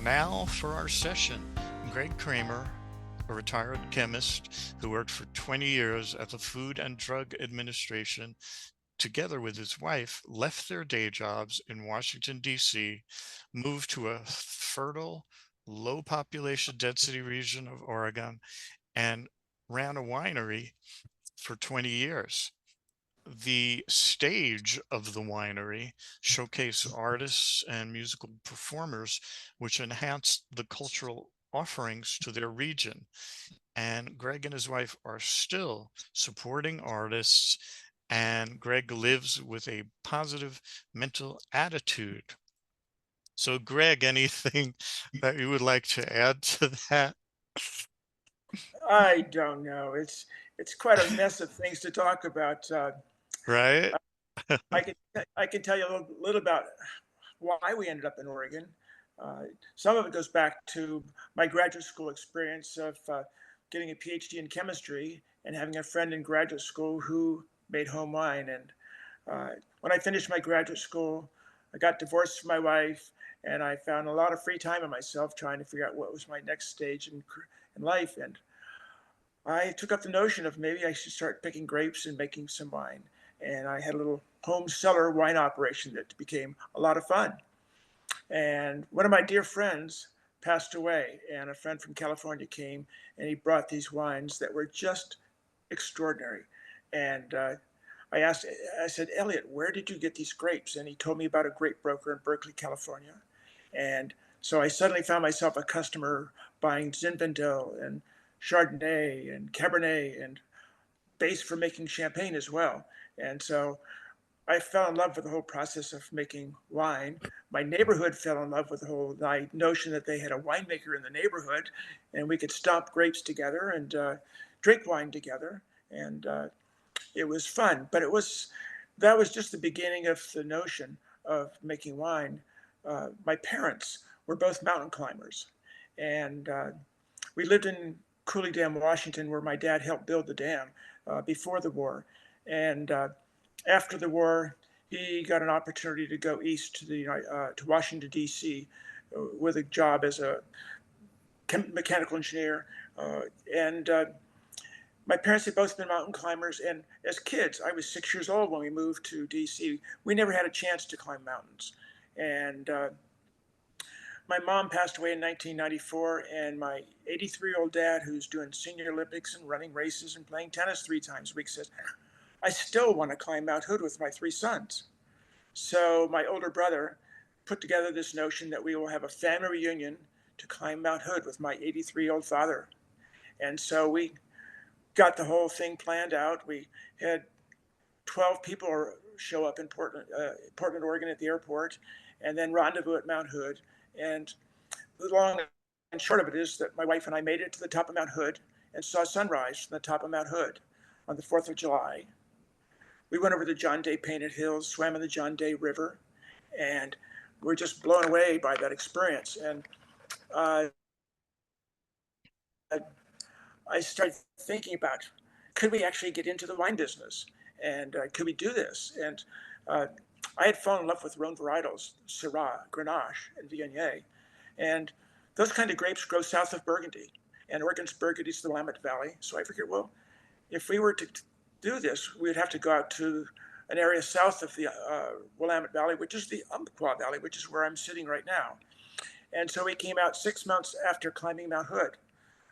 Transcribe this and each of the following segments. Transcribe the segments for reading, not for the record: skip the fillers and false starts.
Now for our session. Greg Cramer, a retired chemist who worked for 20 years at the Food and Drug Administration, together with his wife, left their day jobs in Washington, D.C., moved to a fertile, low population density region of Oregon, and ran a winery for 20 years. The stage of the winery showcased artists and musical performers, which enhanced the cultural offerings to their region. And Greg and his wife are still supporting artists, and Greg lives with a positive mental attitude. So, Greg, anything that you would like to add to that? I don't know. It's quite a mess of things to talk about. Right? I can tell you a little about why we ended up in Oregon. Some of it goes back to my graduate school experience of getting a Ph.D. in chemistry and having a friend in graduate school who made home wine. And when I finished my graduate school, I got divorced from my wife, and I found a lot of free time in myself trying to figure out what was my next stage in life. And I took up the notion of maybe I should start picking grapes and making some wine. And I had a little home cellar wine operation that became a lot of fun. And one of my dear friends passed away, and a friend from California came and he brought these wines that were just extraordinary. And I said, Elliot, where did you get these grapes? And he told me about a grape broker in Berkeley, California. And so I suddenly found myself a customer buying Zinfandel and Chardonnay and Cabernet and base for making champagne as well. And so I fell in love with the whole process of making wine. My neighborhood fell in love with the whole notion that they had a winemaker in the neighborhood, and we could stomp grapes together and drink wine together, and it was fun. But that was just the beginning of the notion of making wine. My parents were both mountain climbers, and we lived in Cooley Dam, Washington, where my dad helped build the dam before the war. And after the war, he got an opportunity to go east to Washington D.C. With a job as a mechanical engineer, and my parents had both been mountain climbers. And as kids, I was 6 years old when we moved to D.C. We never had a chance to climb mountains, and my mom passed away in 1994, and my 83-year-old dad, who's doing senior Olympics and running races and playing tennis 3 times a week, says, I still want to climb Mount Hood with my 3 sons. So my older brother put together this notion that we will have a family reunion to climb Mount Hood with my 83-year-old father. And so we got the whole thing planned out. We had 12 people show up in Portland, Oregon at the airport, and then rendezvous at Mount Hood. And the long and short of it is that my wife and I made it to the top of Mount Hood and saw sunrise from the top of Mount Hood on the 4th of July. We went over the John Day Painted Hills, swam in the John Day River, and we were just blown away by that experience. And uh, I started thinking about, could we actually get into the wine business? And could we do this? And uh, I had fallen in love with Rhone varietals, Syrah, Grenache, and Viognier. And those kind of grapes grow south of Burgundy. And Oregon's Burgundy is the Willamette Valley. So I figured, well, if we were to do this, we'd have to go out to an area south of the Willamette Valley, which is the Umpqua Valley, which is where I'm sitting right now. And so we came out 6 months after climbing Mount Hood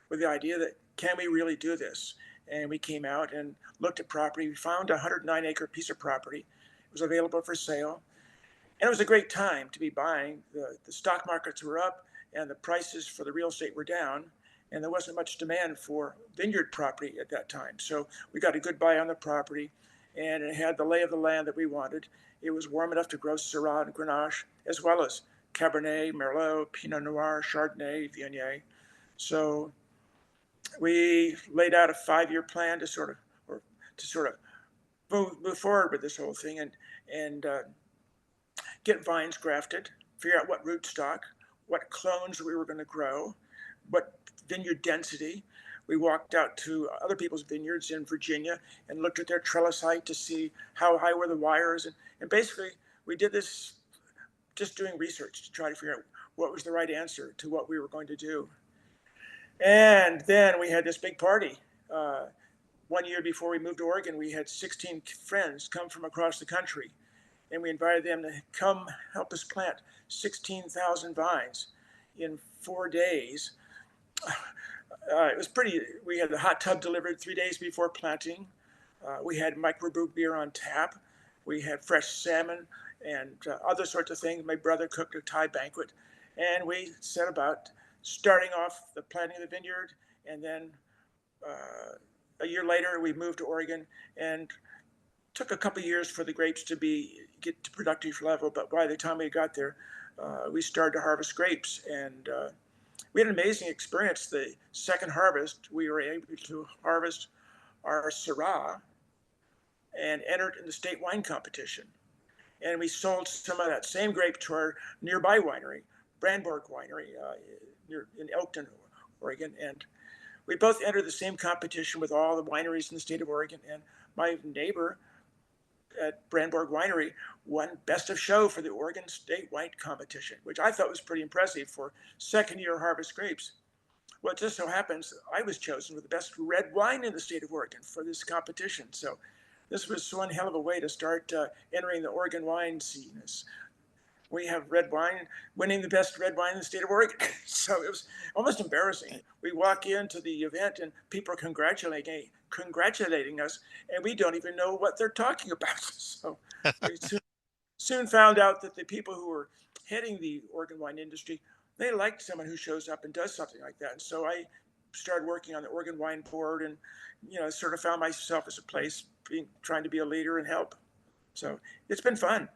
with the idea that, can we really do this? And we came out and looked at property. We found a 109-acre piece of property. It was available for sale. And it was a great time to be buying. The stock markets were up and the prices for the real estate were down. And there wasn't much demand for vineyard property at that time. So we got a good buy on the property, and it had the lay of the land that we wanted. It was warm enough to grow Syrah and Grenache, as well as Cabernet, Merlot, Pinot Noir, Chardonnay, Viognier. So we laid out a 5-year plan to sort of move forward with this whole thing and get vines grafted, figure out what rootstock, what clones we were going to grow, what vineyard density. We walked out to other people's vineyards in Virginia and looked at their trellis height to see how high were the wires. And basically, we did this just doing research to try to figure out what was the right answer to what we were going to do. And then we had this big party. Uh, 1 year before we moved to Oregon, we had 16 friends come from across the country, and we invited them to come help us plant 16,000 vines in 4 days. It was pretty. We had the hot tub delivered 3 days before planting. We had microbrew beer on tap. We had fresh salmon and other sorts of things. My brother cooked a Thai banquet, and we set about starting off the planting of the vineyard. And then a year later, we moved to Oregon, and took a couple of years for the grapes to get to productive level. But by the time we got there, we started to harvest grapes, and we had an amazing experience. The second harvest, we were able to harvest our Syrah and entered in the state wine competition. And we sold some of that same grape to our nearby winery, Brandborg Winery, in Elkton, Oregon. And we both entered the same competition with all the wineries in the state of Oregon. And my neighbor at Brandborg Winery won Best of Show for the Oregon State Wine Competition, which I thought was pretty impressive for second year harvest grapes. Well, it just so happens I was chosen with the best red wine in the state of Oregon for this competition. So this was one hell of a way to start entering the Oregon wine scene. We have red wine winning the best red wine in the state of Oregon. So it was almost embarrassing. We walk into the event and people are congratulating us, and we don't even know what they're talking about. So we soon found out that the people who were heading the Oregon wine industry, they liked someone who shows up and does something like that. And so I started working on the Oregon Wine Board, and sort of found myself as a place trying to be a leader and help. So it's been fun.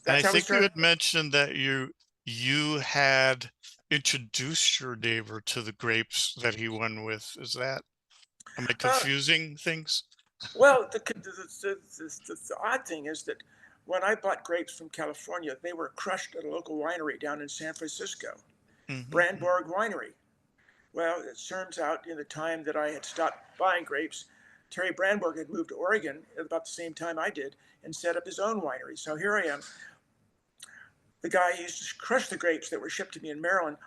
And I That's how we think you started. had mentioned that you had introduced your neighbor to the grapes that he won with. Is that, am I Uh, confusing things? well, the odd thing is that when I bought grapes from California, they were crushed at a local winery down in San Francisco, Hmm. Brandborg Winery. Well, it turns out in the time that I had stopped buying grapes, Terry Brandberg had moved to Oregon at about the same time I did and set up his own winery. So here I am, the guy who used to crush the grapes that were shipped to me in Maryland.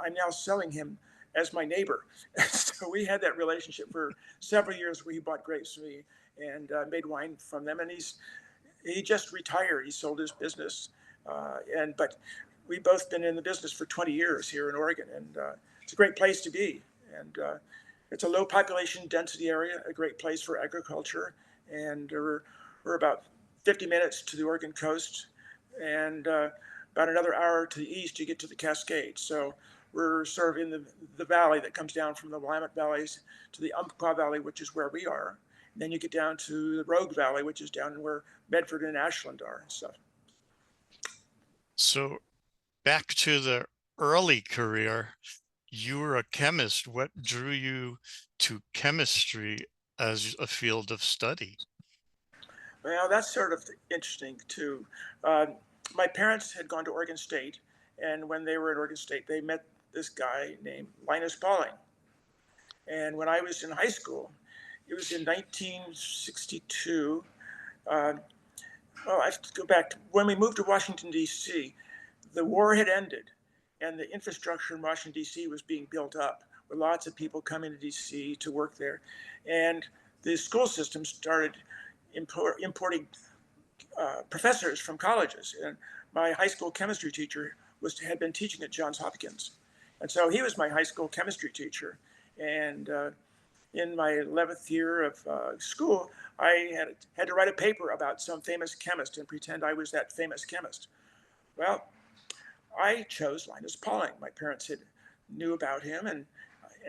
I'm now selling him as my neighbor. So we had that relationship for several years where he bought grapes from me and made wine from them. And he just retired. He sold his business, but we've both been in the business for 20 years here in Oregon, and it's a great place to be. And it's a low population density area, a great place for agriculture, and we're about 50 minutes to the Oregon coast, and about another hour to the east you get to the Cascades. So we're sort of in the valley that comes down from the Willamette Valleys to the Umpqua Valley, which is where we are. And then you get down to the Rogue Valley, which is down where Medford and Ashland are and stuff. So back to the early career, you were a chemist. What drew you to chemistry as a field of study? Well, that's sort of interesting too. Uh, my parents had gone to Oregon State, and when they were at Oregon State, they met this guy named Linus Pauling. And when I was in high school, it was in 1962. Uh, I have to go back to when we moved to Washington, D.C. The war had ended, and the infrastructure in Washington, D.C. was being built up with lots of people coming to D.C. to work there. And the school system started importing professors from colleges. And my high school chemistry teacher had been teaching at Johns Hopkins. And so he was my high school chemistry teacher. And in my 11th year of school, I had to write a paper about some famous chemist and pretend I was that famous chemist. Well, I chose Linus Pauling. My parents had knew about him, and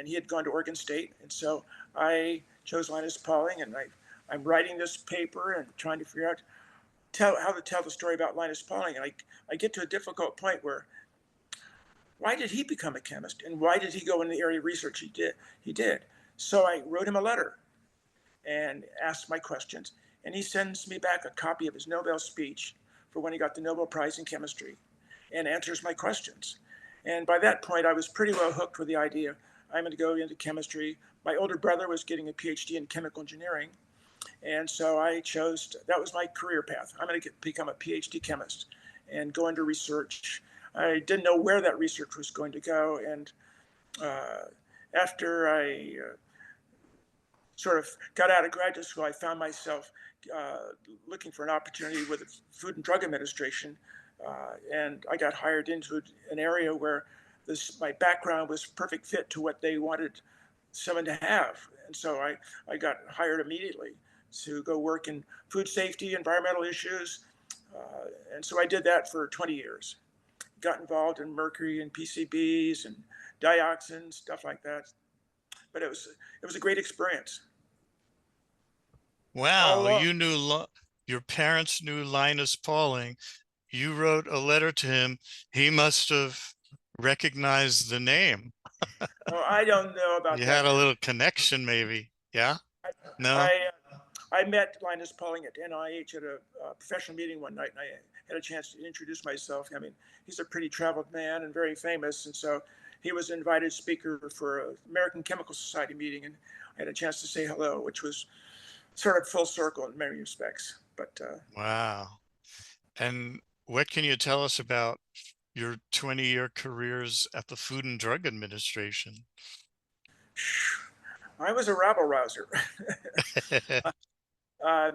he had gone to Oregon State, and so I chose Linus Pauling, and I'm writing this paper and trying to figure out how to tell the story about Linus Pauling, and I get to a difficult point where why did he become a chemist, and why did he go in the area of research he did? So I wrote him a letter and asked my questions, and he sends me back a copy of his Nobel speech for when he got the Nobel Prize in chemistry, and answers my questions. And by that point, I was pretty well hooked with the idea I'm going to go into chemistry. My older brother was getting a Ph.D. in chemical engineering, and so I chose that was my career path. I'm going to become a Ph.D. chemist and go into research. I didn't know where that research was going to go. And uh, after I sort of got out of graduate school, I found myself looking for an opportunity with the Food and Drug Administration, and I got hired into an area where my background was perfect fit to what they wanted someone to have, and so I got hired immediately to go work in food safety, environmental issues, and so I did that for 20 years. Got involved in mercury and PCBs and dioxins, stuff like that. But it was a great experience. All Wow, along. your parents knew Linus Pauling. You wrote a letter to him. He must have recognized the name. Oh, I don't know about You that. had a little connection, maybe. Yeah? No? I I met Linus Pauling at NIH at a professional meeting one night, and I had a chance to introduce myself. I mean, he's a pretty traveled man and very famous, and so he was an invited speaker for an American Chemical Society meeting, and I had a chance to say hello, which was sort of full circle in many respects. But Wow. And what can you tell us about your 20-year careers at the Food and Drug Administration? I was a rabble rouser. uh,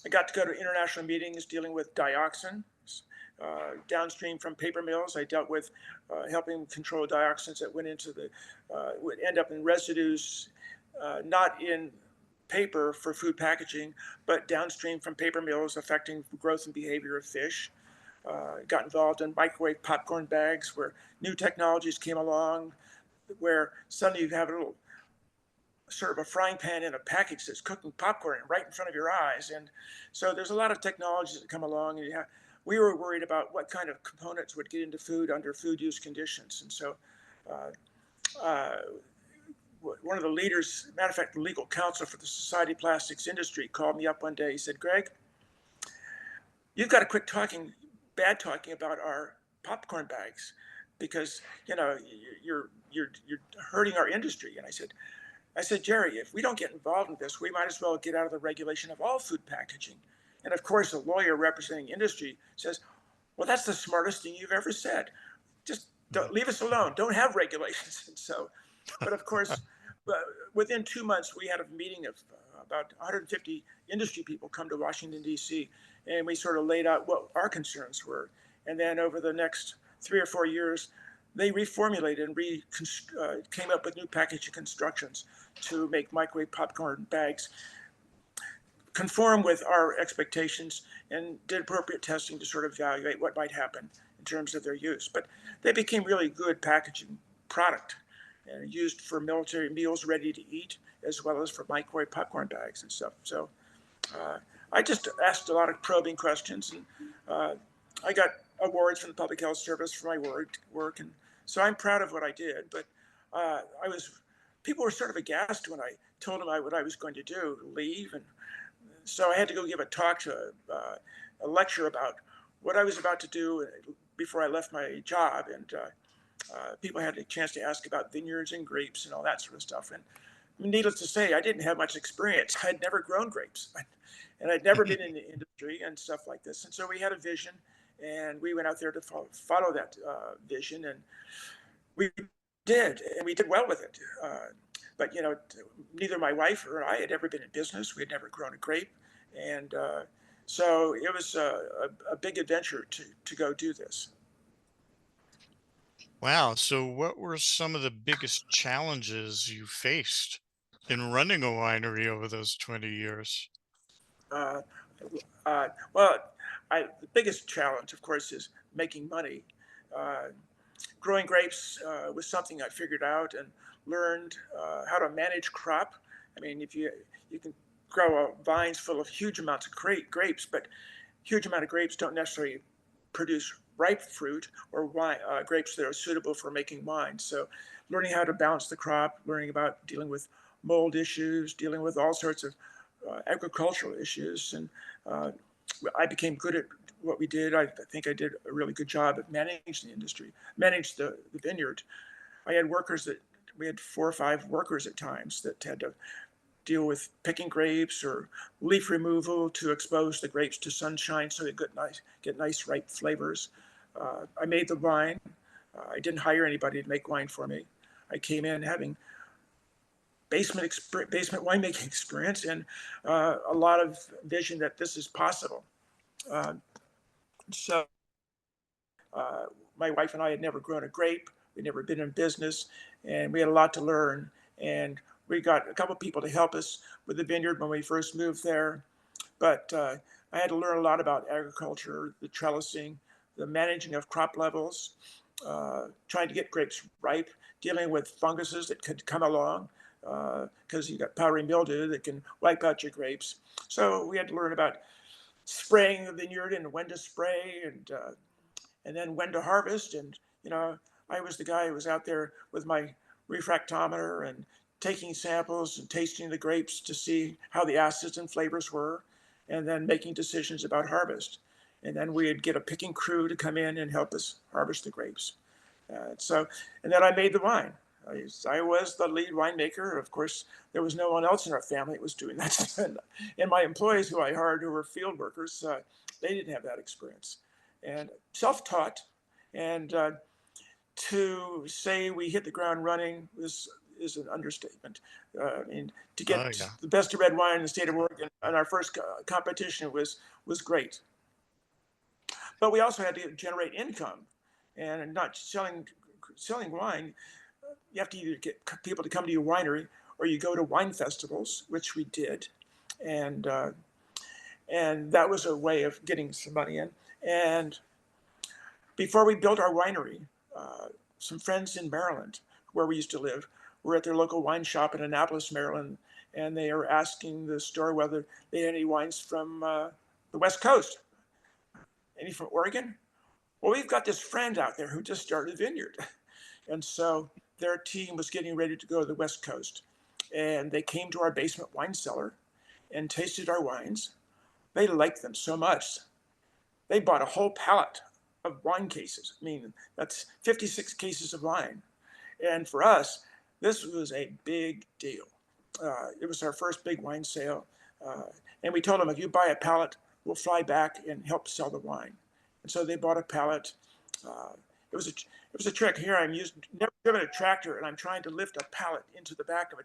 I got to go to international meetings dealing with dioxin. Downstream from paper mills, I dealt with helping control dioxins that went into would end up in residues, not in paper for food packaging, but downstream from paper mills affecting growth and behavior of fish. Got involved in microwave popcorn bags where new technologies came along, where suddenly you have a little sort of a frying pan in a package that's cooking popcorn right in front of your eyes. And so there's a lot of technologies that come along. And we were worried about what kind of components would get into food under food use conditions. And so uh, one of the leaders, matter of fact, the legal counsel for the Society of Plastics Industry called me up one day. He said, Greg, you've got to quit bad talking about our popcorn bags because, you're hurting our industry. And I said, Jerry, if we don't get involved in this, we might as well get out of the regulation of all food packaging. And of course, a lawyer representing industry says, well, that's the smartest thing you've ever said. Just leave us alone. Don't have regulations. And so, but of course, within 2 months, we had a meeting of about 150 industry people come to Washington, D.C., and we sort of laid out what our concerns were. And then over the next 3 or 4 years, they reformulated and came up with new packaging constructions to make microwave popcorn bags conform with our expectations and did appropriate testing to sort of evaluate what might happen in terms of their use. But they became really good packaging product and used for military meals ready to eat as well as for microwave popcorn bags and stuff. So uh, I just asked a lot of probing questions, and I got awards from the Public Health Service for my work, and so I'm proud of what I did. But people were sort of aghast when I told them what I was going to do, leave, and so I had to go give a talk to a lecture about what I was about to do before I left my job, and people had a chance to ask about vineyards and grapes and all that sort of stuff. And needless to say, I didn't have much experience. I'd never grown grapes, and I'd never been in the industry and stuff like this. And so we had a vision, and we went out there to follow that vision, and we did, and we did well with it. But neither my wife or I had ever been in business. We had never grown a grape, and so it was a big adventure to go do this. Wow. So what were some of the biggest challenges you faced in running a winery over those 20 years? Uh, well, the biggest challenge, of course, is making money. Uh, Growing grapes was something I figured out and learned how to manage crop. I mean, if you can grow vines full of huge amounts of grapes, but huge amount of grapes don't necessarily produce ripe fruit or grapes that are suitable for making wine. So, learning how to balance the crop, learning about dealing with mold issues, dealing with all sorts of agricultural issues, and uh, I became good at what we did. I think I did a really good job at managing the industry, managed the vineyard. I had we had 4 or 5 workers at times that had to deal with picking grapes or leaf removal to expose the grapes to sunshine so they get nice ripe flavors. I made the wine. I didn't hire anybody to make wine for me. I came in having basement winemaking experience and a lot of vision that this is possible. Uh, so uh, my wife and I had never grown a grape. We'd never been in business, and we had a lot to learn. And we got a couple of people to help us with the vineyard when we first moved there. But I had to learn a lot about agriculture, the trellising, the managing of crop levels, trying to get grapes ripe, dealing with funguses that could come along because you got powdery mildew that can wipe out your grapes. So we had to learn about spraying the vineyard and when to spray and then when to harvest. And, I was the guy who was out there with my refractometer and taking samples and tasting the grapes to see how the acids and flavors were, and then making decisions about harvest. And then we'd get a picking crew to come in and help us harvest the grapes. And then I made the wine. I was the lead winemaker. Of course, there was no one else in our family that was doing that. And my employees who I hired, who were field workers, they didn't have that experience. And self-taught, and to say we hit the ground running is an understatement. I mean, to Oh get yeah. the best of red wine in the state of Oregon on our first competition was great. But we also had to generate income, and not selling wine. You have to either get people to come to your winery or you go to wine festivals, which we did, and that was a way of getting some money in. And before we built our winery, some friends in Maryland, where we used to live, were at their local wine shop in Annapolis, Maryland, and they were asking the store whether they had any wines from the West Coast. Any from Oregon? Well, we've got this friend out there who just started a vineyard. And so their team was getting ready to go to the West Coast. And they came to our basement wine cellar and tasted our wines. They liked them so much. They bought a whole pallet of wine cases. I mean, that's 56 cases of wine. And for us, this was a big deal. It was our first big wine sale. Uh, and we told them, if you buy a pallet, we'll fly back and help sell the wine. And so they bought a pallet. Uh, it was a trick. Here I'm never driven a tractor, and I'm trying to lift a pallet into the back of a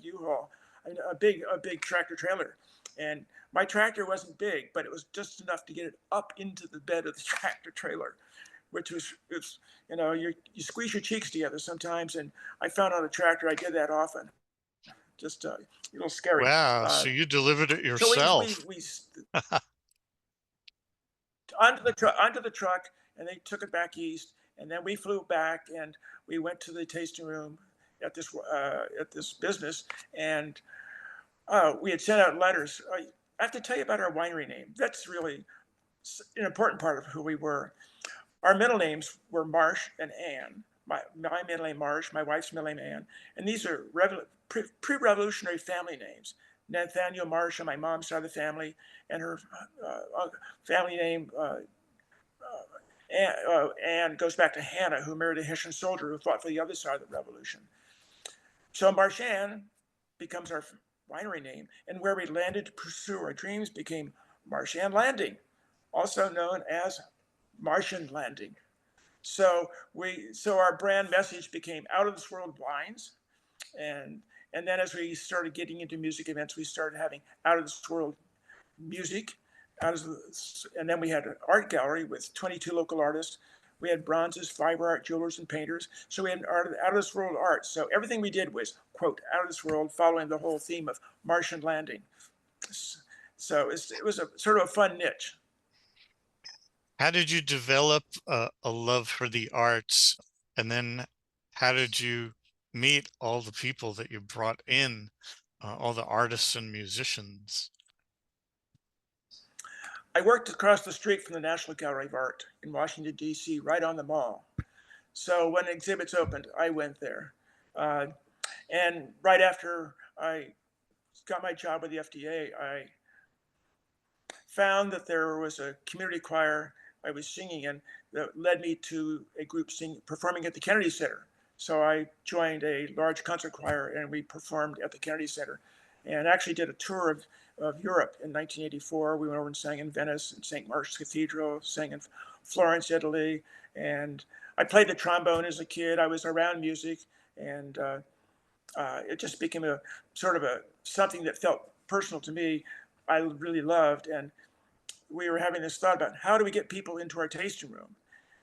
U-Haul, a big tractor trailer. And my tractor wasn't big, but it was just enough to get it up into the bed of the tractor trailer, which was, it's, you squeeze your cheeks together sometimes. And I found on a tractor I did that often. Just a little scary. Wow. Uh, So you delivered it so yourself. we onto the truck, and they took it back east, and then we flew back, and we went to the tasting room at this business, and we had sent out letters. I have to tell you about our winery name. That's really an important part of who we were. Our middle names were Marsh and Ann. My middle name Marsh, my wife's middle name Ann, and these are pre-revolutionary family names. Nathaniel Marsh on my mom's side of the family, and her family name Anne goes back to Hannah, who married a Hessian soldier who fought for the other side of the revolution. So Marchand becomes our winery name, and where we landed to pursue our dreams became Marchand Landing, also known as Martian Landing. So our brand message became out of this world wines, and and then as we started getting into music events, we started having out of this world music. And then we had an art gallery with 22 local artists. We had bronzes, fiber art, jewelers, and painters. So we had out of this world art. So everything we did was, quote, out of this world, following the whole theme of Martian landing. So it was a sort of a fun niche. How did you develop a love for the arts? And then how did you meet all the people that you brought in, all the artists and musicians? I worked across the street from the National Gallery of Art in Washington, D.C., right on the mall. So when exhibits opened, I went there. Uh, and right after I got my job with the FDA, I found that there was a community choir I was singing in that led me to a group performing at the Kennedy Center. So I joined a large concert choir, and we performed at the Kennedy Center, and actually did a tour of Europe in 1984. We went over and sang in Venice and St. Mark's Cathedral, sang in Florence, Italy, and I played the trombone as a kid. I was around music, and it just became a sort of a something that felt personal to me. I really loved, and we were having this thought about how do we get people into our tasting room.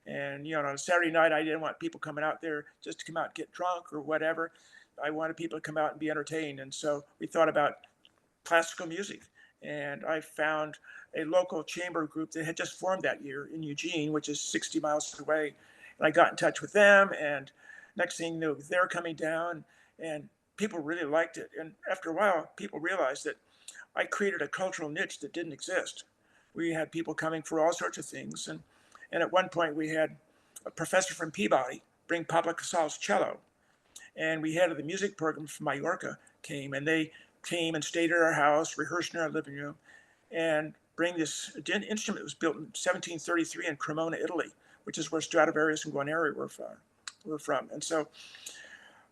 And on a Saturday night, I didn't want people coming out there just to come out and get drunk or whatever. I wanted people to come out and be entertained. And so we thought about classical music. And I found a local chamber group that had just formed that year in Eugene, which is 60 miles away. And I got in touch with them. And next thing you know, they're coming down, and people really liked it. And after a while, people realized that I created a cultural niche that didn't exist. We had people coming for all sorts of things. And at one point, we had a professor from Peabody bring Pablo Casal's cello, and we had the music program from Mallorca came, and they came and stayed at our house, rehearsed in our living room, and bring this instrument that was built in 1733 in Cremona, Italy, which is where Stradivarius and Guarneri were from. And so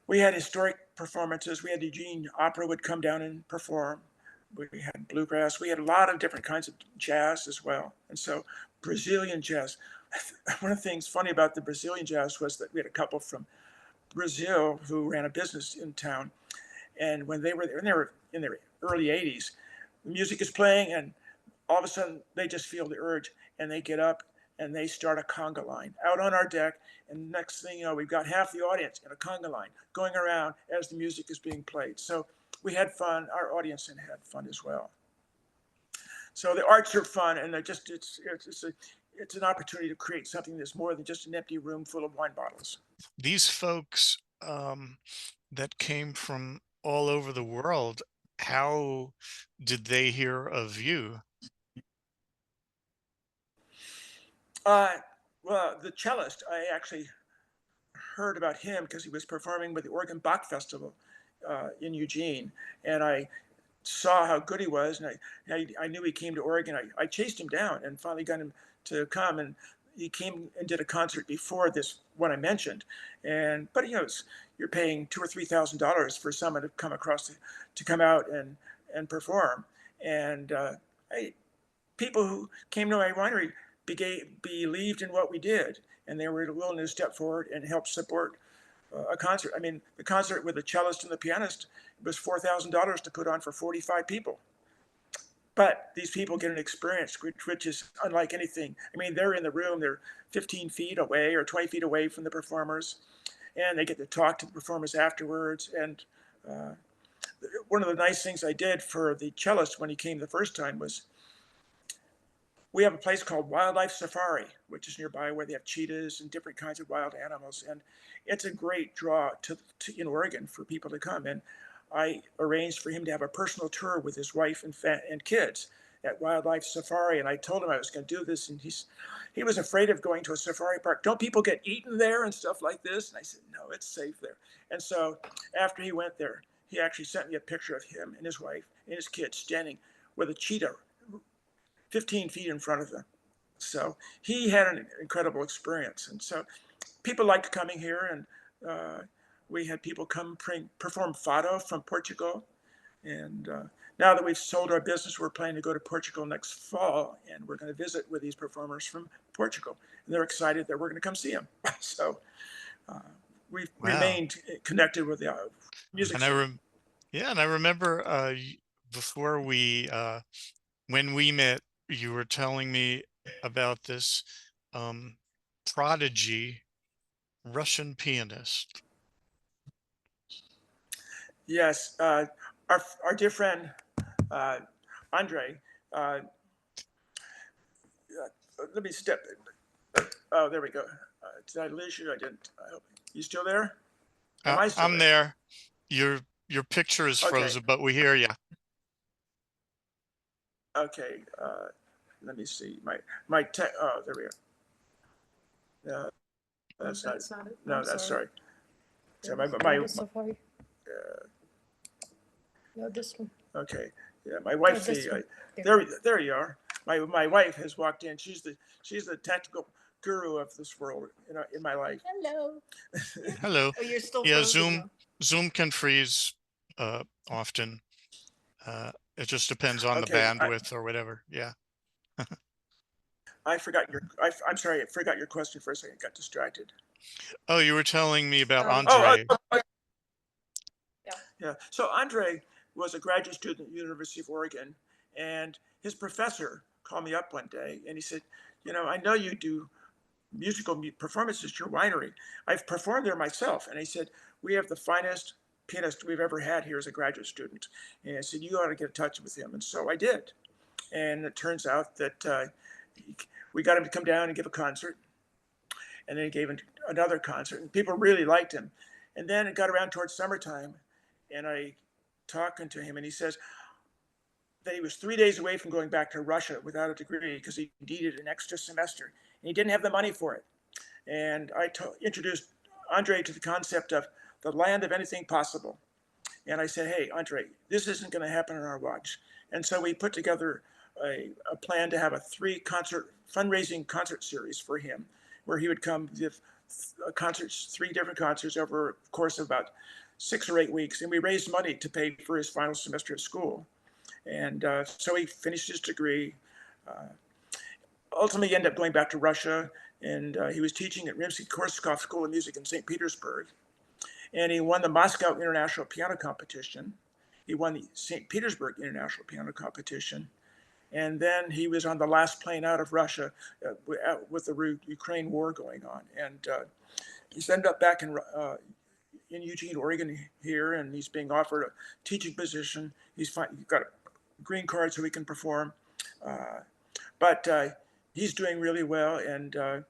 we had historic performances. We had the Eugene Opera would come down and perform. We had bluegrass. We had a lot of different kinds of jazz as well. And so Brazilian jazz. One of the things funny about the Brazilian jazz was that we had a couple from Brazil who ran a business in town. And when they were there, and they were in their early 80s, the music is playing, and all of a sudden they just feel the urge, and they get up and they start a conga line out on our deck. And next thing you know, we've got half the audience in a conga line going around as the music is being played. So we had fun. Our audience had fun as well. So the arts are fun, and it's an opportunity to create something that's more than just an empty room full of wine bottles. These folks that came from all over the world, how did they hear of you? Uh, well, the cellist, I actually heard about him because he was performing with the Oregon Bach Festival in Eugene, and I saw how good he was, and I knew he came to Oregon. I chased him down and finally got him to come, and he came and did a concert before this one I mentioned. But you're paying $2,000 or $3,000 for someone to come to come out and perform, and people who came to my winery believed in what we did, and they were willing to step forward and help support a concert. I mean, the concert with the cellist and the pianist was $4,000 to put on for 45 people. But these people get an experience which is unlike anything. I mean, they're in the room, they're 15 feet away or 20 feet away from the performers, and they get to talk to the performers afterwards. And uh, one of the nice things I did for the cellist when he came the first time was we have a place called Wildlife Safari, which is nearby, where they have cheetahs and different kinds of wild animals. And it's a great draw in Oregon for people to come. And I arranged for him to have a personal tour with his wife and kids at Wildlife Safari. And I told him I was going to do this. And he was afraid of going to a safari park. Don't people get eaten there and stuff like this? And I said, no, it's safe there. And so after he went there, he actually sent me a picture of him and his wife and his kids standing with a cheetah 15 feet in front of them. So he had an incredible experience. And so people liked coming here, and we had people come perform fado from Portugal. And now that we've sold our business, we're planning to go to Portugal next fall, and we're going to visit with these performers from Portugal. And they're excited that we're going to come see them. So uh, we've Wow. remained connected with the music And I scene. yeah, and I remember before when we met, you were telling me about this um, prodigy Russian pianist. Yes, our dear friend uh, Andre. Uh, Let me step. Oh, there we go. Did I lose you? I didn't. I hope you still there. Am I still I'm there? there. Your picture is Okay. frozen, but we hear you. Okay. Let me see. My tech. Oh, there we go. That's not. That's not it. No, I'm that's sorry. sorry. So Go to Safari. uh, No, this one. okay. Yeah, my No, wife. this one. There you are. My wife has walked in. She's the technical guru of this world in my life. Hello. Hello. Oh, you're still Yeah, frozen though. Zoom can freeze often. It just depends on the Okay. bandwidth or whatever. Yeah. I'm sorry, I forgot your question for a second. Got distracted. Oh, you were telling me about Oh, Andre. Yeah. yeah. So Andre was a graduate student at the University of Oregon, and his professor called me up one day and he said, I know you do musical performances at your winery. I've performed there myself. And he said, we have the finest pianist we've ever had here as a graduate student. And I said, you ought to get in touch with him. And so I did. And it turns out that we got him to come down and give a concert. And then he gave another concert. And people really liked him. And then it got around towards summertime. And I talking to him, and he says that he was 3 days away from going back to Russia without a degree because he needed an extra semester. And he didn't have the money for it. And I introduced Andre to the concept of the land of anything possible. And I said, hey, Andre, this isn't going to happen on our watch. And so we put together a plan to have a 3 concert fundraising concert series for him, where he would come give concerts, 3 different concerts over the course of about 6 or 8 weeks. And we raised money to pay for his final semester at school. And so he finished his degree. Ultimately, he ended up going back to Russia, and he was teaching at Rimsky-Korsakov School of Music in St. Petersburg. And he won the Moscow International Piano Competition. He won the St. Petersburg International Piano Competition. And then he was on the last plane out of Russia with the Ukraine war going on. And he's ended up back in Eugene, Oregon here, and he's being offered a teaching position. He's got a green card so he can perform. But he's doing really well, and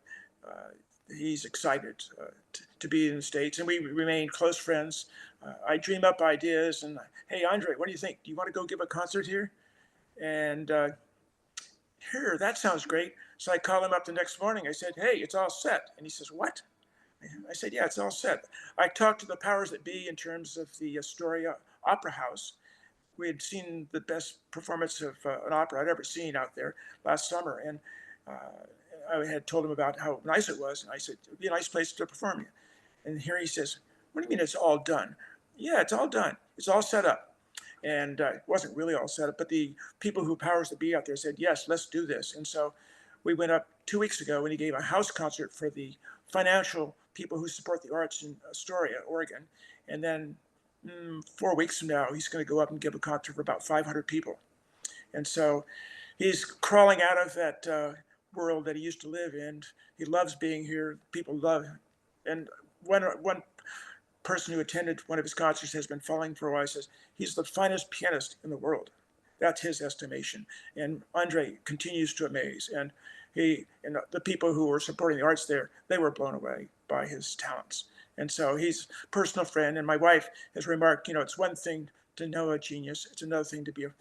he's excited to be in the States, and we remain close friends. I dream up ideas, and hey, Andre, what do you think? Do you want to go give a concert here? And here, that sounds great. So I call him up the next morning. I said, hey, it's all set. And he says, what? I said, yeah, it's all set. I talked to the powers that be in terms of the Astoria Opera House. We had seen the best performance of an opera I'd ever seen out there last summer. And I had told him about how nice it was. And I said, it'd be a nice place to perform. And here he says, what do you mean it's all done? Yeah, it's all done. It's all set up. And it wasn't really all set up, but the people who powers that be out there said, yes, let's do this. And so we went up 2 weeks ago and he gave a house concert for the financial people who support the arts in Astoria, Oregon. And then 4 weeks from now, he's going to go up and give a concert for about 500 people. And so he's crawling out of that world that he used to live in. He loves being here. People love him. And one person who attended one of his concerts has been following for a while. Says he's the finest pianist in the world. That's his estimation. And Andre continues to amaze. And he and the people who were supporting the arts there, they were blown away by his talents. And so he's a personal friend. And my wife has remarked, it's one thing to know a genius. It's another thing to be a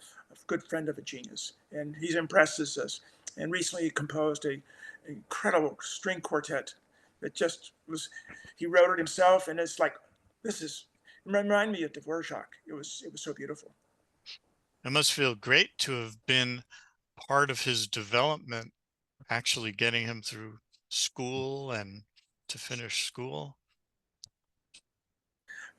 good friend of a genius. And he impresses us. And recently he composed an incredible string quartet that just was, he wrote it himself. And it's like, this is, remind me of Dvorak. It was so beautiful. It must feel great to have been part of his development, actually getting him through school and to finish school.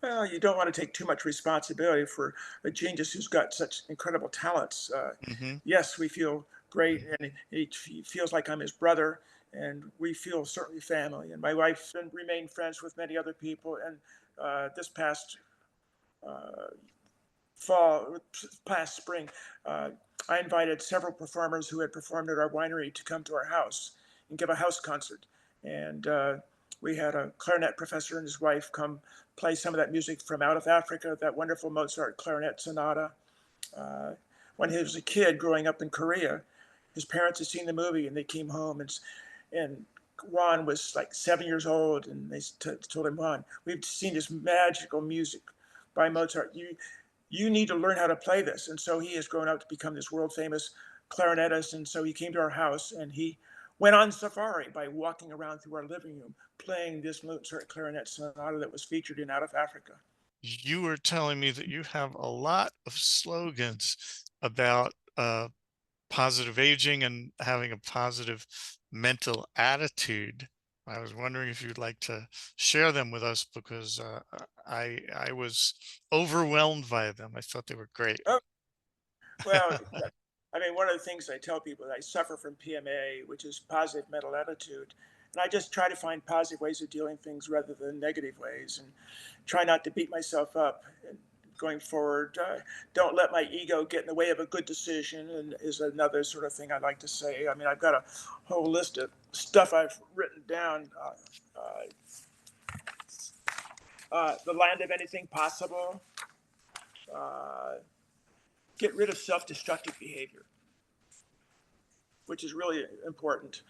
Well, you don't want to take too much responsibility for a genius who's got such incredible talents. Hmm. Yes, we feel great, and he feels like I'm his brother, and we feel certainly family. And my wife and remained friends with many other people. And this uh, past spring, I invited several performers who had performed at our winery to come to our house and give a house concert. And we had a clarinet professor and his wife come play some of that music from out of Africa, that wonderful Mozart clarinet sonata. Uh, when he was a kid growing up in Korea, his parents had seen the movie and they came home, and Ron was like 7 years old, and they told him, Ron, we've seen this magical music by Mozart. You need to learn how to play this. And so he has grown up to become this world famous clarinetist. And so he came to our house and he went on safari by walking around through our living room, playing this Mozart clarinet sonata that was featured in Out of Africa. You were telling me that you have a lot of slogans about positive aging and having a positive mental attitude. I was wondering if you'd like to share them with us, because I was overwhelmed by them. I thought they were great. Oh, well, I mean, one of the things I tell people, I suffer from PMA, which is positive mental attitude. And I just try to find positive ways of dealing things rather than negative ways, and try not to beat myself up. And going forward, don't let my ego get in the way of a good decision, and is another sort of thing I'd like to say. I mean, I've got a whole list of stuff I've written down. The land of anything possible. Uh, get rid of self-destructive behavior, which is really important.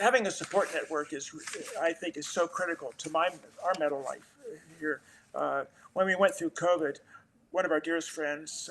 Having a support network is, I think, is so critical to our mental life here. When we went through COVID, one of our dearest friends,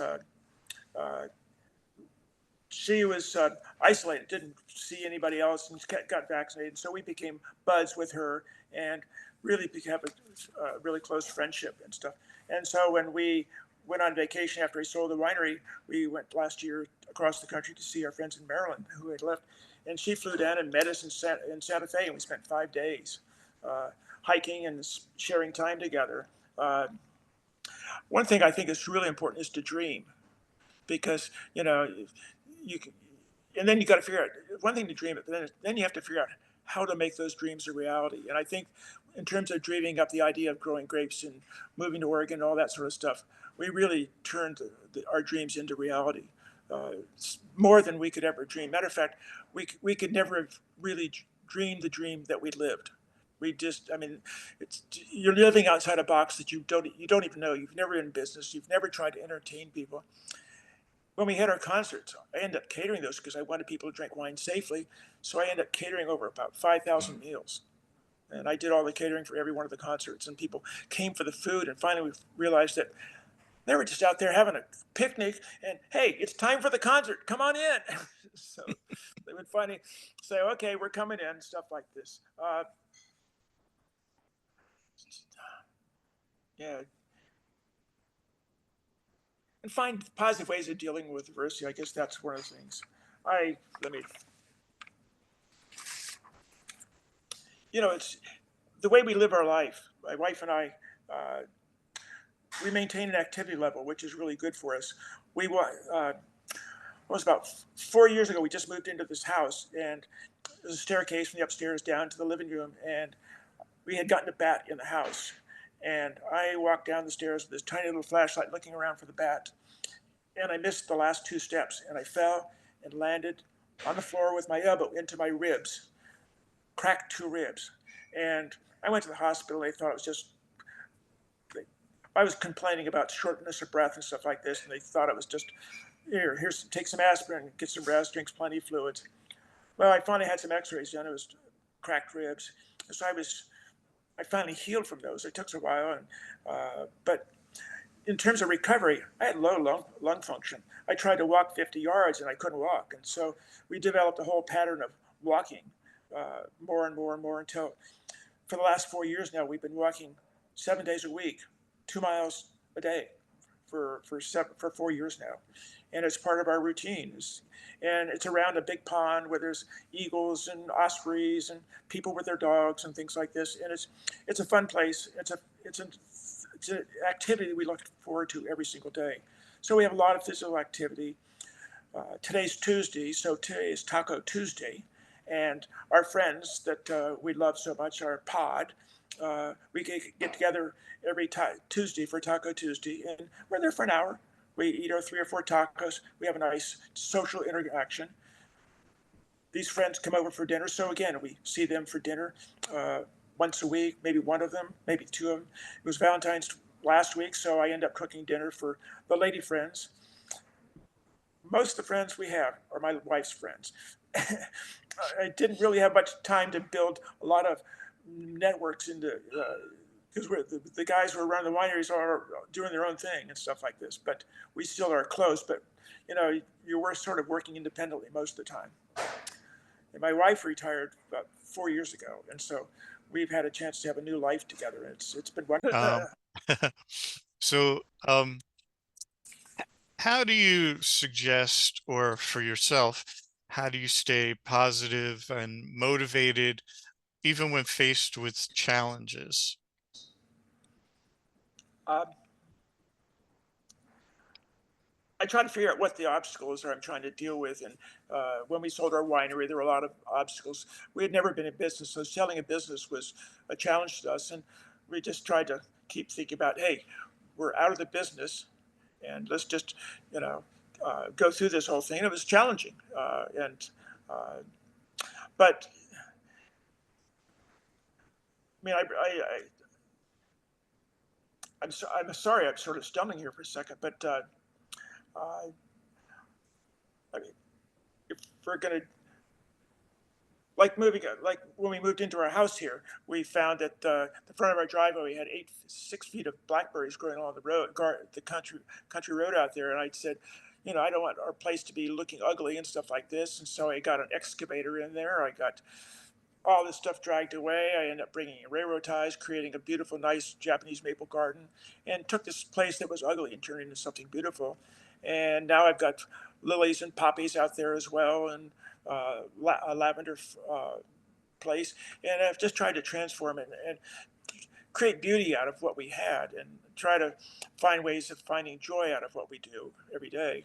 she was isolated, didn't see anybody else, and got vaccinated. So we became buds with her and really became a really close friendship and stuff. And so when we went on vacation after I sold the winery, we went last year across the country to see our friends in Maryland who had left. And she flew down and met us in Santa Fe, and we spent 5 days hiking and sharing time together. One thing I think is really important is to dream, because you can, and then you got to figure out one thing to dream it, but then you have to figure out how to make those dreams a reality. And I think in terms of dreaming up the idea of growing grapes and moving to Oregon and all that sort of stuff, we really turned our dreams into reality, more than we could ever dream. Matter of fact, we could never have really dreamed the dream that we lived. We just, I mean, you're living outside a box that you don't even know. You've never been in business. You've never tried to entertain people. When we had our concerts, I ended up catering those because I wanted people to drink wine safely. So I ended up catering over about 5,000 meals. And I did all the catering for every one of the concerts, and people came for the food. And finally, we realized that they were just out there having a picnic, and hey, it's time for the concert. Come on in. So they would finally say, okay, we're coming in, stuff like this. Yeah. And find positive ways of dealing with adversity. I guess that's one of the things. Let me, it's the way we live our life. My wife and I, we maintain an activity level, which is really good for us. It was about 4 years ago, we just moved into this house, and there's a staircase from the upstairs down to the living room, and we had gotten a bat in the house. And I walked down the stairs with this tiny little flashlight looking around for the bat, and I missed the last 2 steps, and I fell and landed on the floor with my elbow into my ribs, cracked 2 ribs. And I went to the hospital. They thought it was just, I was complaining about shortness of breath and stuff like this, and they thought it was just, here's take some aspirin, get some rest, drink plenty of fluids. Well, I finally had some x-rays done. It was cracked ribs. So I finally healed from those. It took a while, but in terms of recovery, I had low lung function. I tried to walk 50 yards and I couldn't walk. And so we developed a whole pattern of walking more and more and more until for the last 4 years now, we've been walking 7 days a week, 2 miles a day for 4 years now. And it's part of our routines. And it's around a big pond where there's eagles and ospreys and people with their dogs and things like this. And it's a fun place. It's an activity we look forward to every single day. So we have a lot of physical activity. Today's Tuesday, so today is Taco Tuesday. And our friends that we love so much, our pod, we get together every Tuesday for Taco Tuesday, and we're there for an hour. We eat our 3 or 4 tacos. We have a nice social interaction. These friends come over for dinner, so again, we see them for dinner once a week, maybe one of them, maybe 2 of them. It was Valentine's last week, so I end up cooking dinner for the lady friends. Most of the friends we have are my wife's friends. I didn't really have much time to build a lot of networks into, because the guys who are running the wineries are doing their own thing and stuff like this, but we still are close. But you were sort of working independently most of the time. And my wife retired about 4 years ago, and so we've had a chance to have a new life together. It's been wonderful. So, how do you suggest, or for yourself, how do you stay positive and motivated even when faced with challenges? Um, I try to figure out what the obstacles are I'm trying to deal with. And when we sold our winery, there were a lot of obstacles. We had never been in business, so selling a business was a challenge to us. And we just tried to keep thinking about, hey, we're out of the business, and let's just, you know, go through this whole thing. It was challenging, uh, but I mean, I'm sorry, I'm sort of stumbling here for a second, but uh, I mean, if we're going to like when we moved into our house here, we found that the front of our driveway we had 6 feet of blackberries growing along the road, the country road out there. And I said, I don't want our place to be looking ugly and stuff like this. And so I got an excavator in there. I got all this stuff dragged away. I ended up bringing in railroad ties, creating a beautiful, nice Japanese maple garden, and took this place that was ugly and turned it into something beautiful. And now I've got lilies and poppies out there as well, and a lavender place. And I've just tried to transform it and create beauty out of what we had, and try to find ways of finding joy out of what we do every day,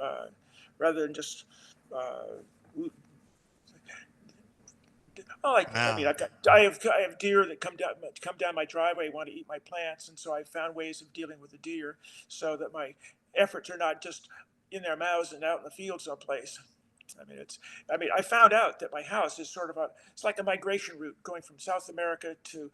uh, rather than just uh, Oh, I mean, Wow. I have deer that come down my driveway, want to eat my plants, and so I found ways of dealing with the deer, so that my efforts are not just in their mouths and out in the field someplace. I mean, I found out that my house is sort of it's like a migration route going from South America to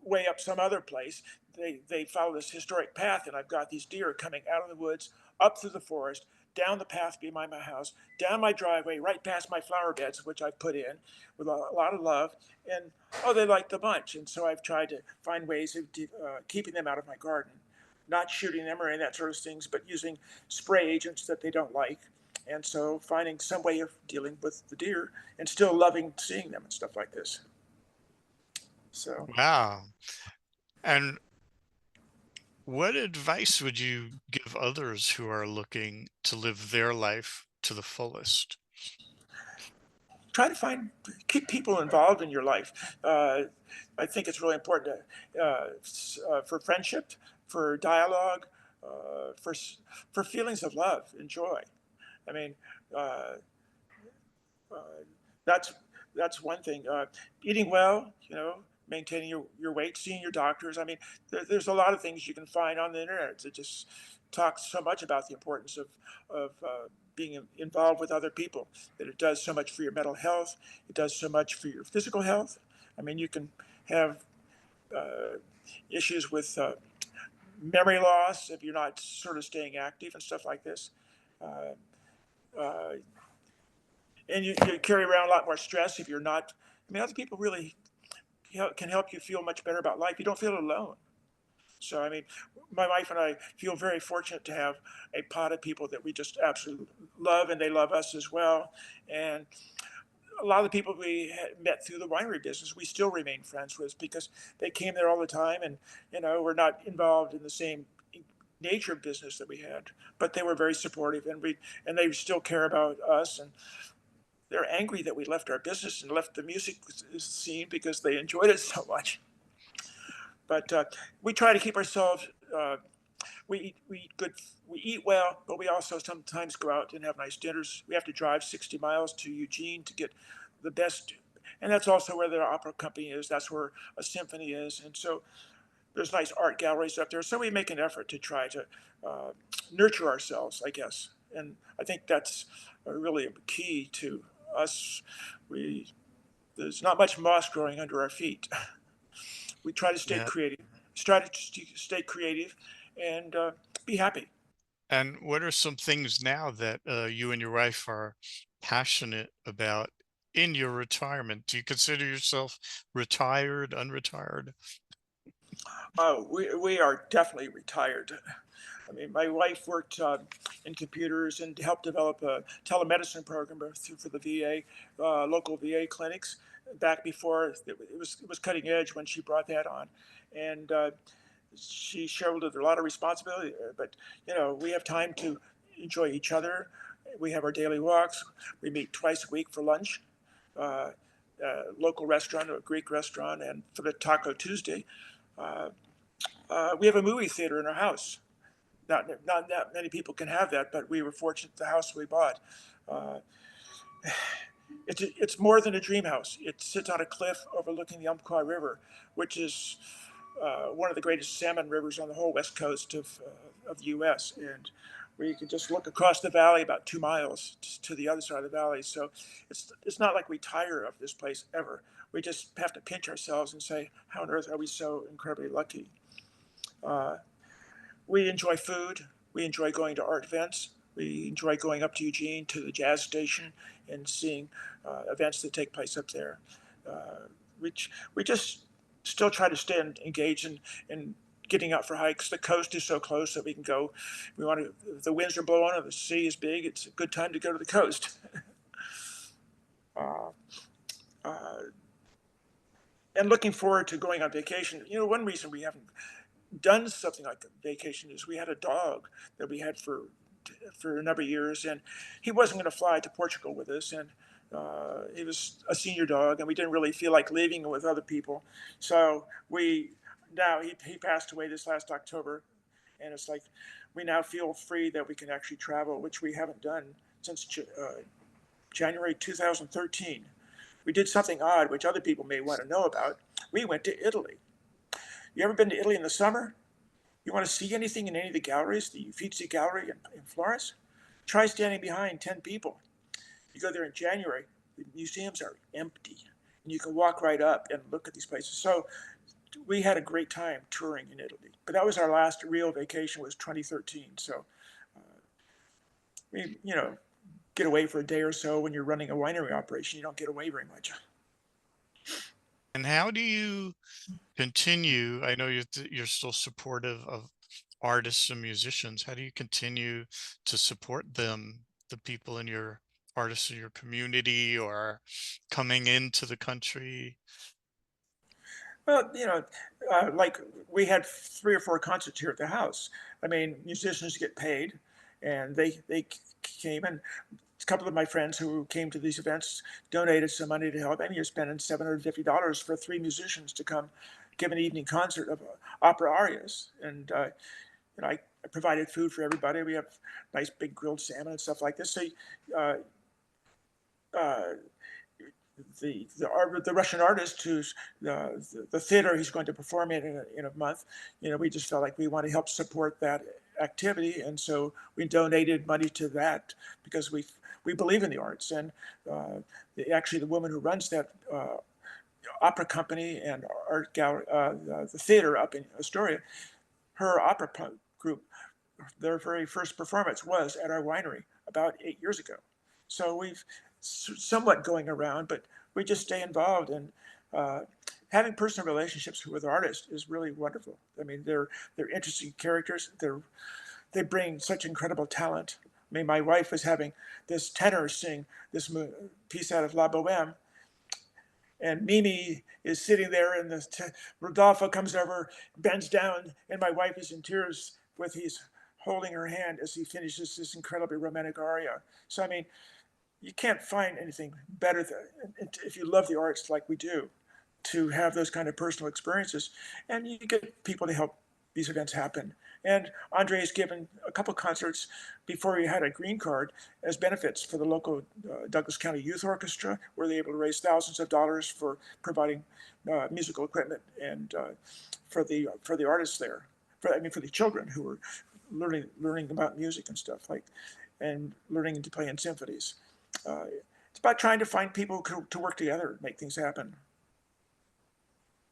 way up some other place. They follow this historic path, and I've got these deer coming out of the woods, up through the forest, down the path behind my house, down my driveway, right past my flower beds, which I've put in with a lot of love. And oh, they like the bunch. And so I've tried to find ways of keeping them out of my garden, not shooting them or any of that sort of things, but using spray agents that they don't like. And so finding some way of dealing with the deer and still loving seeing them and stuff like this. So Wow. And what advice would you give others who are looking to live their life to the fullest? try to keep people involved in your life. I think it's really important for friendship, for dialogue, uh, for for feelings of love and joy. I mean, uh, uh, that's that's one thing. Eating well, maintaining your weight, seeing your doctors. I mean, there's a lot of things you can find on the internet that just talks so much about the importance of being involved with other people. That it does so much for your mental health. It does so much for your physical health. I mean, you can have uh, issues with memory loss if you're not sort of staying active and stuff like this. Uh, uh, and you carry around a lot more stress if you're not. I mean, other people really can help you feel much better about life. You don't feel alone. So, I mean, my wife and I feel very fortunate to have a pot of people that we just absolutely love, and they love us as well. And a lot of the people we met through the winery business, we still remain friends with because they came there all the time, and we're not involved in the same nature of business that we had, but they were very supportive, and they still care about us, and they're angry that we left our business and left the music scene because they enjoyed it so much. But we try to keep ourselves. We eat good. We eat well, but we also sometimes go out and have nice dinners. We have to drive 60 miles to Eugene to get the best, and that's also where the opera company is. That's where a symphony is, and so there's nice art galleries up there. So we make an effort to try to uh, nurture ourselves, I guess, and I think that's really a key to us. We There's not much moss growing under our feet. We try to stay Yeah. creative, try to stay creative, and be happy. And what are some things now that you and your wife are passionate about in your retirement? Do you consider yourself retired, unretired? We are definitely retired. I mean, my wife worked in computers and helped develop a telemedicine program for the VA, local VA clinics back before it was cutting edge when she brought that on, and she shouldered a lot of responsibility there. But we have time to enjoy each other. We have our daily walks. We meet twice a week for lunch. Uh, Local restaurant, a Greek restaurant, and for the Taco Tuesday. Uh, we have a movie theater in our house. not that many people can have that, but we were fortunate the house we bought. Uh, it's more than a dream house. It sits on a cliff overlooking the Umpqua River, which is one of the greatest salmon rivers on the whole west coast of the U.S. And where you can just look across the valley about 2 miles to the other side of the valley. So it's not like we tire of this place ever. We just have to pinch ourselves and say, how on earth are we so incredibly lucky? Uh, we enjoy food. We enjoy going to art events. We enjoy going up to Eugene to the jazz station and seeing events that take place up there. Uh, we just still try to stay engaged in getting out for hikes. The coast is so close that we can go. We want to. If the winds are blowing or the sea is big, it's a good time to go to the coast. uh, uh, and looking forward to going on vacation. You know, one reason we haven't done something like a vacation is we had a dog that we had for a number of years, and he wasn't going to fly to Portugal with us, and he was a senior dog, and we didn't really feel like leaving with other people. So we now he passed away this last October, and it's like we now feel free that we can actually travel, which we haven't done since January 2013. We did something odd, which other people may want to know about. We went to Italy. You ever been to Italy in the summer? You want to see anything in any of the galleries, the Uffizi Gallery in Florence? Try standing behind 10 people. You go there in January, the museums are empty, and you can walk right up and look at these places. So we had a great time touring in Italy. But that was our last real vacation, was 2013. So uh, we, get away for a day or so. When you're running a winery operation, you don't get away very much. And how do you continue? I know you're still supportive of artists and musicians. How do you continue to support them, the people in your artists in your community or coming into the country? Well, like we had 3 or 4 concerts here at the house. I mean, musicians get paid, and they came, and a couple of my friends who came to these events donated some money to help. I mean, you're spending $750 for 3 musicians to come give an evening concert of opera arias, and I provided food for everybody. We have nice big grilled salmon and stuff like this. So. Uh, uh, the Russian artist who's the theater he's going to perform in a month, we just felt like we want to help support that activity, and so we donated money to that because we believe in the arts, and actually the woman who runs that opera company and art gallery, the theater up in Astoria, her opera group, their very first performance was at our winery about 8 years ago. So we've somewhat going around, but we just stay involved, and uh, having personal relationships with artists is really wonderful. I mean, they're interesting characters. They bring such incredible talent. I mean, my wife was having this tenor sing this piece out of La Boheme, and Mimi is sitting there, and Rodolfo comes over, bends down, and my wife is in tears with he's holding her hand as he finishes this incredibly romantic aria. So I mean, you can't find anything better than, if you love the arts like we do, to have those kind of personal experiences, and you get people to help these events happen. And Andre has given a couple concerts before he had a green card as benefits for the local Douglas County Youth Orchestra, where they're able to raise thousands of dollars for providing musical equipment and for the artists there. For the children who were learning about music and stuff like, and learning to play in symphonies. It's about trying to find people to work together and make things happen.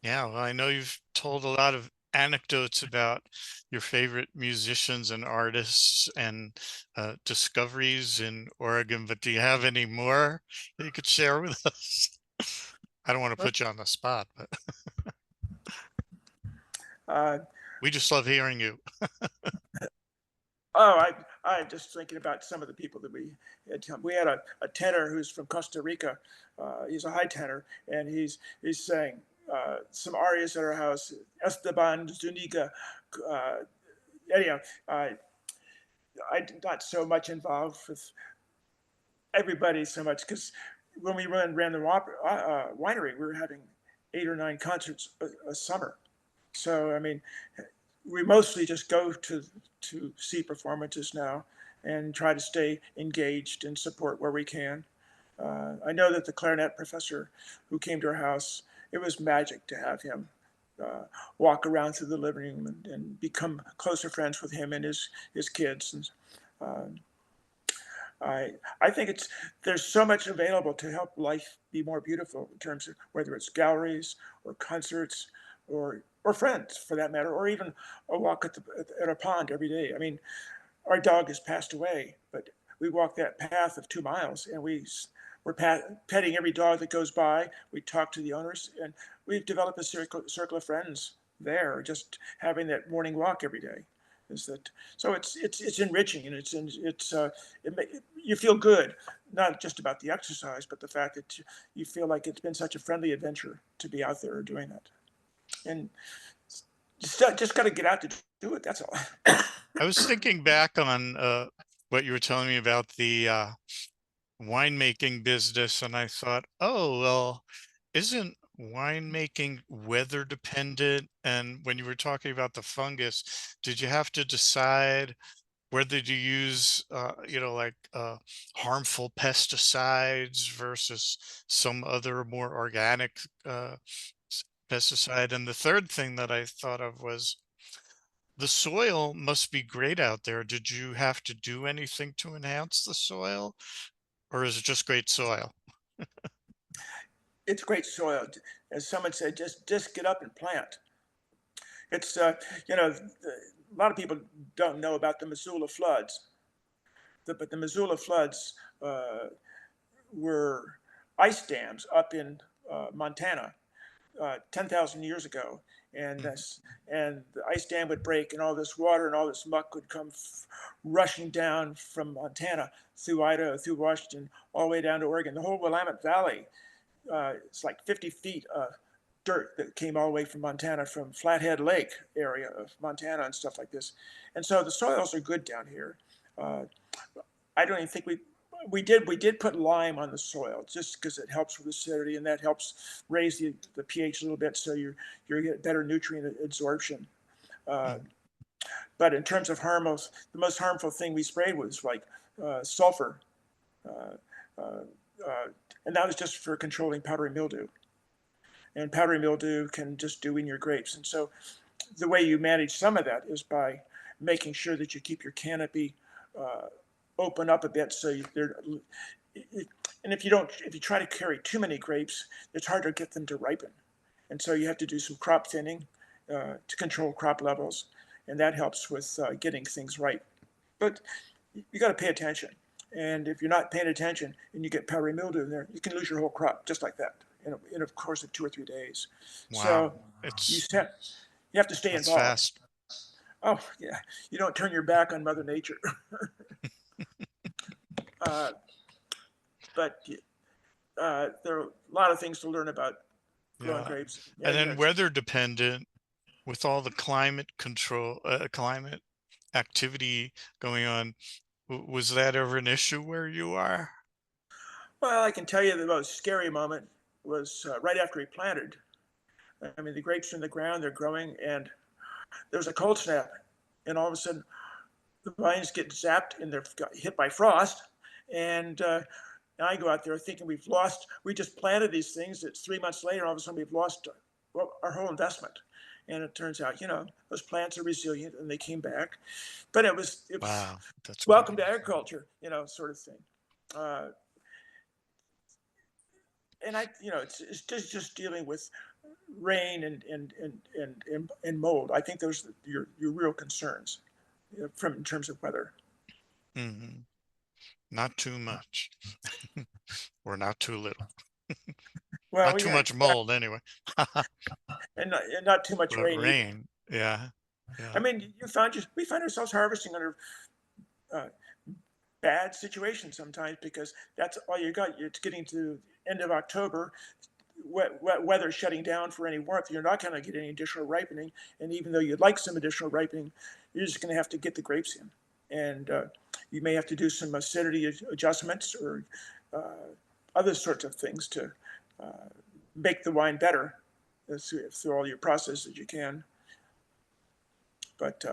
Yeah, well, I know you've told a lot of anecdotes about your favorite musicians and artists and discoveries in Oregon, but do you have any more that you could share with us? I don't want to put you on the spot, but Uh, we just love hearing you. oh, I'm just thinking about some of the people that we had. We had a tenor who's from Costa Rica. He's a high tenor, and he's sang some arias at our house. Esteban Zuniga. Uh, Anyhow, I'm not so much involved with everybody so much because when we ran the winery, we were having 8 or 9 concerts a summer. So I mean, we mostly just go to see performances now and try to stay engaged and support where we can. I know that the clarinet professor who came to our house, it was magic to have him uh, walk around through the living room and become closer friends with him and his kids. And uh, I think there's so much available to help life be more beautiful in terms of whether it's galleries or concerts or friends for that matter, or even a walk at a pond every day. I mean, our dog has passed away, but we walk that path of 2 miles and we're petting every dog that goes by. We talk to the owners and we've developed a circle of friends there, just having that morning walk every day. Is that so? It's enriching and you feel good, not just about the exercise, but the fact that you feel like it's been such a friendly adventure to be out there doing that. And just got to get out to do it. That's all. I was thinking back on what you were telling me about the winemaking business, and I thought, oh, well, isn't winemaking weather dependent? And when you were talking about the fungus, did you have to decide whether to use, like harmful pesticides versus some other more organic pesticide? And the third thing that I thought of was the soil must be great out there. Did you have to do anything to enhance the soil, or is it just great soil? It's great soil. As someone said, just get up and plant. It's a lot of people don't know about the Missoula floods, but the Missoula floods were ice dams up in Montana 10,000 years ago, and Mhm. this and the ice dam would break, and all this water and all this muck would come rushing down from Montana through Idaho, through Washington, all the way down to Oregon. The whole Willamette Valley, it's like 50 feet of dirt that came all the way from Montana, from Flathead Lake area of Montana and stuff like this. And so the soils are good down here. Uh, I don't even think we did put lime on the soil just because it helps with acidity and that helps raise the pH a little bit so you get better nutrient absorption. Uh, Mhm. but in terms of harmful, the most harmful thing we sprayed was like sulfur, uh, uh, uh, and that was just for controlling powdery mildew. And powdery mildew can just do in your grapes. And so the way you manage some of that is by making sure that you keep your canopy uh, open up a bit so they're and if you try to carry too many grapes, it's hard to get them to ripen, and so you have to do some crop thinning to control crop levels, and that helps with getting things right. But you got to pay attention, and if you're not paying attention and you get powdery mildew in there, you can lose your whole crop just like that in a course of 2 or 3 days. So Wow, you it's have, you have to stay that's involved. fast. Oh yeah, you don't turn your back on Mother Nature. uh, but there are a lot of things to learn about growing Yeah, grapes. Yeah, and you know, then weather dependent with all the climate control, climate activity going on. Was that ever an issue where you are? well, I can tell you the most scary moment was right after we planted. I mean, the grapes are in the ground, they're growing, and there's a cold snap, and all of a sudden the vines get zapped and they're hit by frost, and I go out there thinking we just planted these things. It's 3 months later, all of a sudden we've lost well, our whole investment. And it turns out, those plants are resilient and they came back. But it was Wow, that's welcome to amazing. agriculture, sort of thing. Uh, and it's just dealing with rain and mold. I think those are your real concerns from in terms of weather. Hmm. Not too much, or not too little. Well, Not too yeah, much exactly. mold anyway. And not too much But rain either. rain, yeah, I yeah. mean, we find ourselves harvesting under uh, bad situations sometimes because that's all you got. It's getting to end of October, wet weather shutting down for any warmth. You're not going to get any additional ripening, and even though you'd like some additional ripening, you're just going to have to get the grapes in, and you may have to do some acidity adjustments or uh, other sorts of things to uh, make the wine better through all your processes you can. but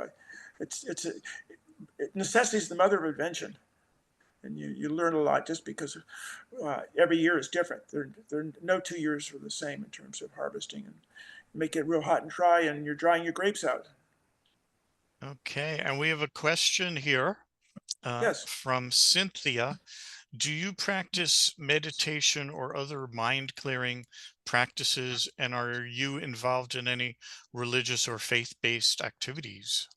necessity is the mother of invention, and you learn a lot just because every year is different. No 2 years are the same in terms of harvesting, and you make it real hot and dry, and you're drying your grapes out. Okay, and we have a question here Yes. from Cynthia. Do you practice meditation or other mind clearing practices, and are you involved in any religious or faith-based activities?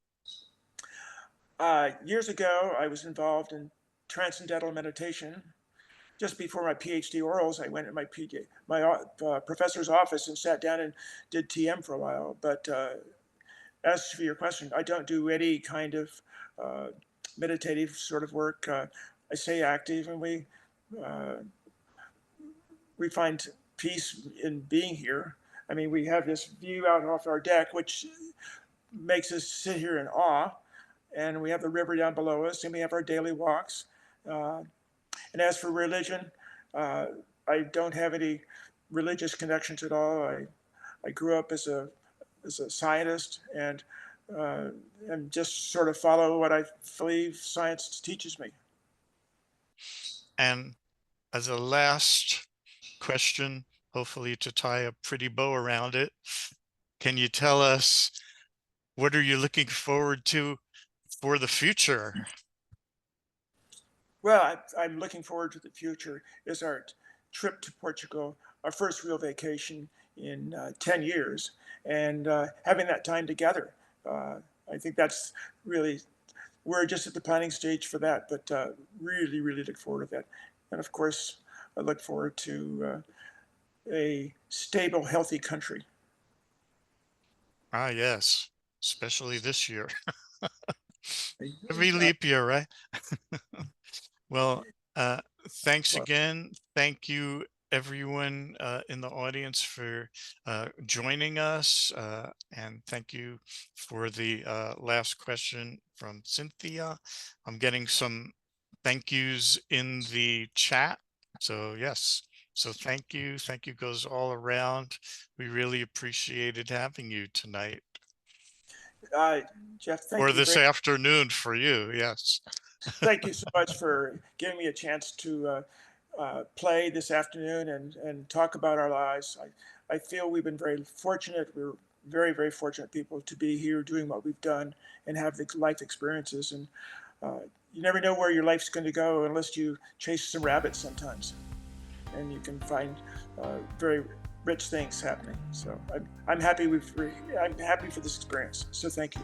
Years ago, I was involved in transcendental meditation. Just before my PhD orals, I went to my professor's office and sat down and did TM for a while. But as for your question, I don't do any kind of uh, meditative sort of work. I stay active, and uh, we find peace in being here. I mean, we have this view out off our deck, which makes us sit here in awe. And we have the river down below us, and we have our daily walks. Uh, and as for religion, uh, I don't have any religious connections at all. I grew up as a scientist, uh, and just sort of follow what I believe science teaches me. And as a last question, hopefully to tie a pretty bow around it, can you tell us what are you looking forward to for the future? Well, I'm looking forward to the future. Is our trip to Portugal, our first real vacation in 10 years, and having that time together. I think that's really, we're just at the planning stage for that, but really, really look forward to that. And of course, I look forward to a stable, healthy country. Ah, yes, especially this year. Every Uh, leap year, right? Well, uh, thanks well, again. Thank you, everyone in the audience for joining us. And thank you for the last question from Cynthia. I'm getting some thank yous in the chat. So yes, so thank you. Thank you goes all around. We really appreciated having you tonight. Jeff, thank Or you this very afternoon for you, yes. thank you so much for giving me a chance to play this afternoon and talk about our lives. I feel we've been very fortunate. We're very, very fortunate people to be here doing what we've done and have the life experiences. And you never know where your life's going to go unless you chase some rabbits sometimes. And you can find very rich things happening. So I'm happy I'm happy for this experience. So thank you.